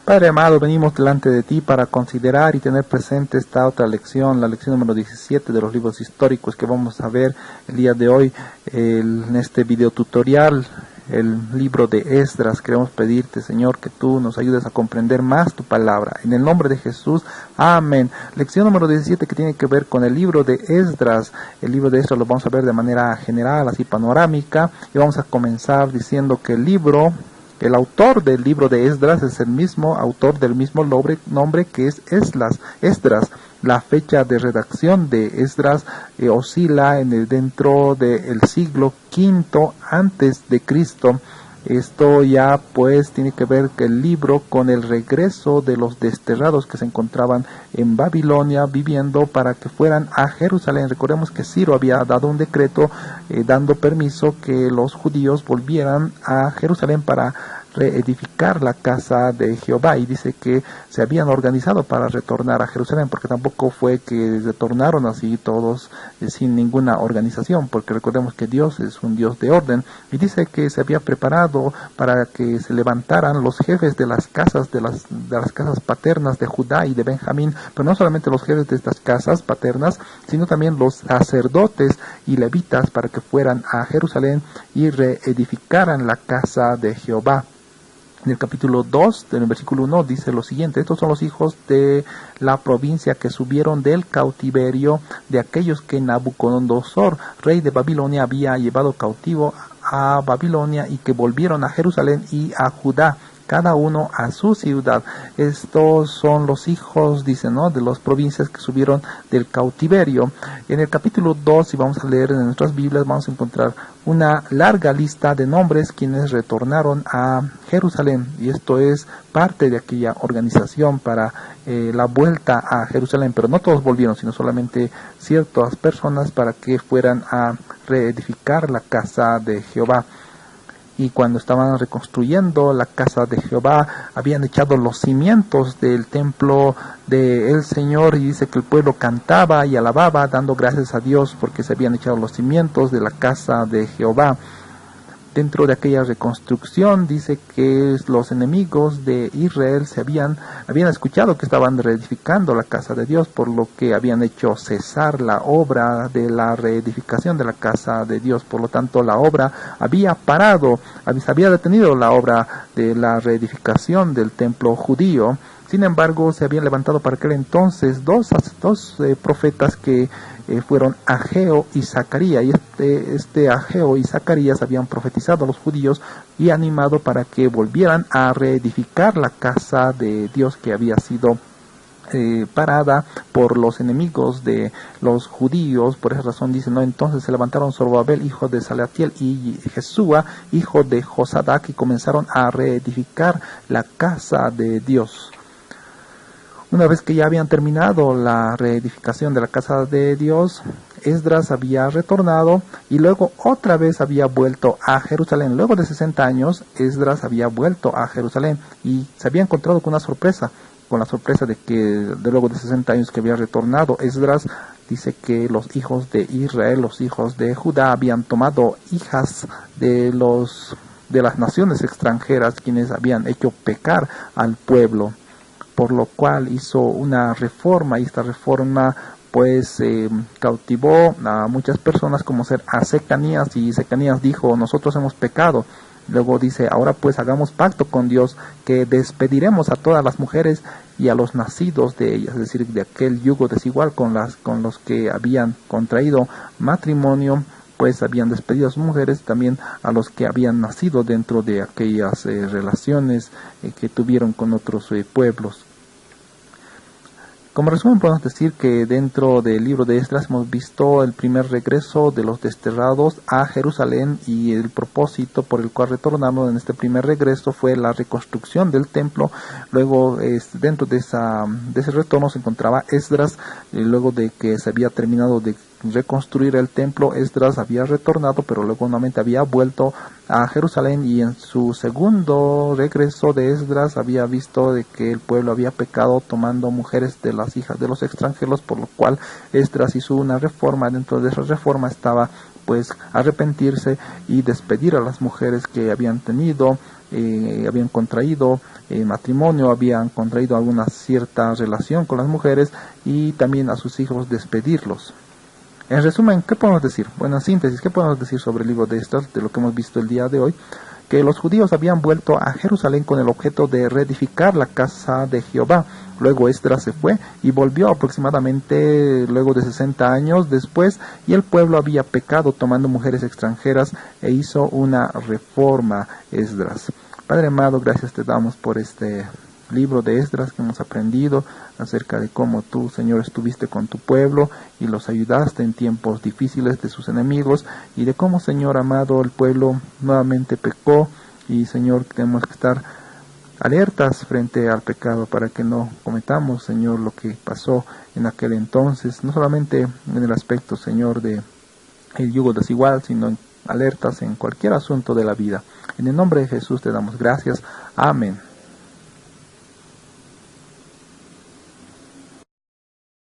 Padre amado, venimos delante de ti para considerar y tener presente esta otra lección, la lección número 17 de los libros históricos que vamos a ver el día de hoy en este video tutorial, el libro de Esdras. Queremos pedirte, Señor, que tú nos ayudes a comprender más tu palabra. En el nombre de Jesús, amén. Lección número 17 que tiene que ver con el libro de Esdras. El libro de Esdras lo vamos a ver de manera general, así panorámica, y vamos a comenzar diciendo que el autor del libro de Esdras es el mismo autor del mismo nombre que es Esdras. La fecha de redacción de Esdras oscila dentro del siglo V antes de Cristo. Esto ya pues tiene que ver que el libro con el regreso de los desterrados que se encontraban en Babilonia viviendo para que fueran a Jerusalén. Recordemos que Ciro había dado un decreto dando permiso que los judíos volvieran a Jerusalén para reedificar la casa de Jehová, y dice que se habían organizado para retornar a Jerusalén, porque tampoco fue que retornaron así todos sin ninguna organización, porque recordemos que Dios es un Dios de orden, y dice que se había preparado para que se levantaran los jefes de las casas de las casas paternas de Judá y de Benjamín, pero no solamente los jefes de estas casas paternas, sino también los sacerdotes y levitas para que fueran a Jerusalén y reedificaran la casa de Jehová. En el capítulo 2, del versículo 1, dice lo siguiente: estos son los hijos de la provincia que subieron del cautiverio de aquellos que Nabucodonosor, rey de Babilonia, había llevado cautivo a Babilonia, y que volvieron a Jerusalén y a Judá, cada uno a su ciudad. Estos son los hijos, dice, ¿no?, de las provincias que subieron del cautiverio. En el capítulo 2, si vamos a leer en nuestras Biblias, vamos a encontrar una larga lista de nombres quienes retornaron a Jerusalén, y esto es parte de aquella organización para la vuelta a Jerusalén, pero no todos volvieron, sino solamente ciertas personas para que fueran a reedificar la casa de Jehová. Y cuando estaban reconstruyendo la casa de Jehová, habían echado los cimientos del templo del Señor, y dice que el pueblo cantaba y alababa, dando gracias a Dios porque se habían echado los cimientos de la casa de Jehová. Dentro de aquella reconstrucción dice que los enemigos de Israel habían escuchado que estaban reedificando la casa de Dios, por lo que habían hecho cesar la obra de la reedificación de la casa de Dios. Por lo tanto, la obra había parado, se había detenido la obra de la reedificación del templo judío. Sin embargo, se habían levantado para aquel entonces dos profetas que fueron Ageo y Zacarías, y este Ageo y Zacarías habían profetizado a los judíos y animado para que volvieran a reedificar la casa de Dios que había sido parada por los enemigos de los judíos. Por esa razón dice, ¿no?, entonces se levantaron Zorobabel, hijo de Salatiel, y Jesúa, hijo de Josadac, y comenzaron a reedificar la casa de Dios. Una vez que ya habían terminado la reedificación de la casa de Dios, Esdras había retornado y luego otra vez había vuelto a Jerusalén. Luego de 60 años, Esdras había vuelto a Jerusalén y se había encontrado con la sorpresa de que luego de 60 años que había retornado Esdras, dice que los hijos de Israel, los hijos de Judá, habían tomado hijas de las naciones extranjeras, quienes habían hecho pecar al pueblo, por lo cual hizo una reforma, y esta reforma pues cautivó a muchas personas, como a Secanías, y Secanías dijo: nosotros hemos pecado. Luego dice: ahora pues hagamos pacto con Dios, que despediremos a todas las mujeres y a los nacidos de ellas, es decir, de aquel yugo desigual con los que habían contraído matrimonio, pues habían despedido a sus mujeres, también a los que habían nacido dentro de aquellas relaciones que tuvieron con otros pueblos. Como resumen, podemos decir que dentro del libro de Esdras hemos visto el primer regreso de los desterrados a Jerusalén, y el propósito por el cual retornaron en este primer regreso fue la reconstrucción del templo. Luego, dentro de ese retorno se encontraba Esdras, luego de que se había terminado de reconstruir el templo. Esdras había retornado, pero luego nuevamente había vuelto a Jerusalén, y en su segundo regreso de Esdras había visto de que el pueblo había pecado tomando mujeres de las hijas de los extranjeros, por lo cual Esdras hizo una reforma. Dentro de esa reforma estaba pues arrepentirse y despedir a las mujeres que habían tenido, habían contraído matrimonio, habían contraído alguna cierta relación con las mujeres, y también a sus hijos despedirlos. En resumen, ¿qué podemos decir? Bueno, en síntesis, ¿qué podemos decir sobre el libro de Esdras, de lo que hemos visto el día de hoy? Que los judíos habían vuelto a Jerusalén con el objeto de reedificar la casa de Jehová. Luego Esdras se fue y volvió aproximadamente luego de 60 años después, y el pueblo había pecado tomando mujeres extranjeras e hizo una reforma Esdras. Padre amado, gracias te damos por este libro de Esdras, que hemos aprendido acerca de cómo tú, Señor, estuviste con tu pueblo y los ayudaste en tiempos difíciles de sus enemigos, y de cómo, Señor amado, el pueblo nuevamente pecó, y Señor, tenemos que estar alertas frente al pecado para que no cometamos, Señor, lo que pasó en aquel entonces, no solamente en el aspecto, Señor, de el yugo desigual, sino alertas en cualquier asunto de la vida. En el nombre de Jesús te damos gracias. Amén.